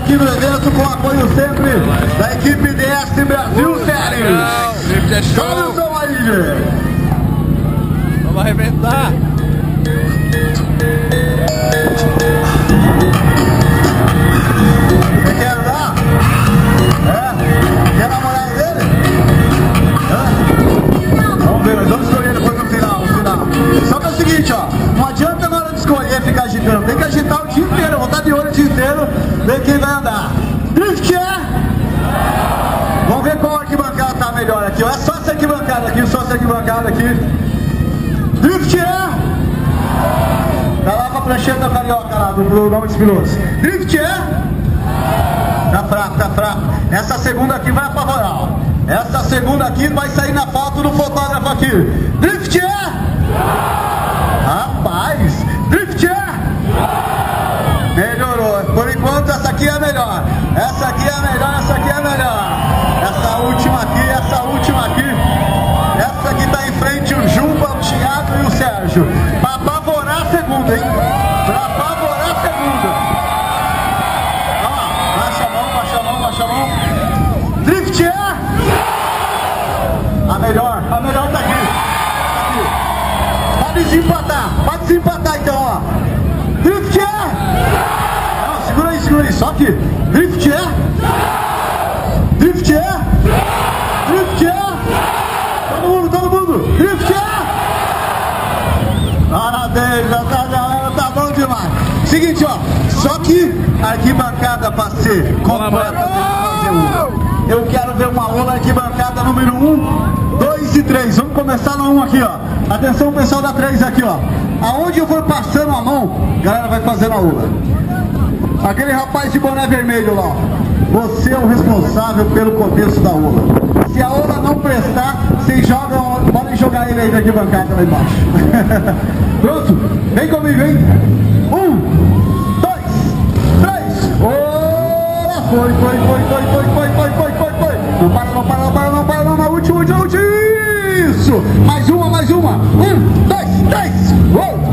aqui no evento com apoio sempre da equipe DS Brasil Séries. Sobe o som aí, gente. Vamos arrebentar. Você quer andar? É? Quer namorar dele? Vamos ver, nós vamos escolher depois no final. Só que é o seguinte, ó, não adianta na hora de escolher ficar agitando, tem que agitar o dia inteiro, eu vou estar de olho o dia inteiro, ver quem vai andar. Drift é? Vamos ver qual arquibancada tá melhor aqui, ó. É só essa arquibancada aqui, Drift é? Tá lá com a prancheta carioca lá, do nome dos pilotos. Drift é? Tá fraco. Essa segunda aqui vai apavorar, ó. Essa segunda aqui vai sair na foto do fotógrafo aqui. Drift é? Rapaz, Drift é? Melhorou. Por enquanto essa aqui é a melhor. Essa aqui é a melhor. Essa última aqui. Essa aqui tá em frente o Juba, o Thiago e o Sérgio. Pra apavorar a segunda, hein? Baixa a mão. Drift é? A melhor tá aqui. Pode se empatar então, ó. Drift é? Não, segura aí, só aqui. Drift é? Todo mundo. Drift é? Parabéns, tá bom demais. Seguinte, ó, só que a arquibancada pra ser completa tem que fazer uma. Eu quero ver uma ola arquibancada número 1, 2 e 3. Vamos começar no 1 aqui, ó. Atenção, pessoal da 3 aqui, ó. Aonde eu for passando a mão, a galera vai fazendo a ola. Aquele rapaz de boné vermelho lá, ó. Você é o responsável pelo começo da ola. Se a ola não prestar, vocês jogam, podem jogar ele aí na arquibancada lá embaixo. Pronto? Vem comigo, hein? 1, 2, 3. Ola! Foi. Não para, na última. Isso! Mais uma. 1, 2, 3. Uou!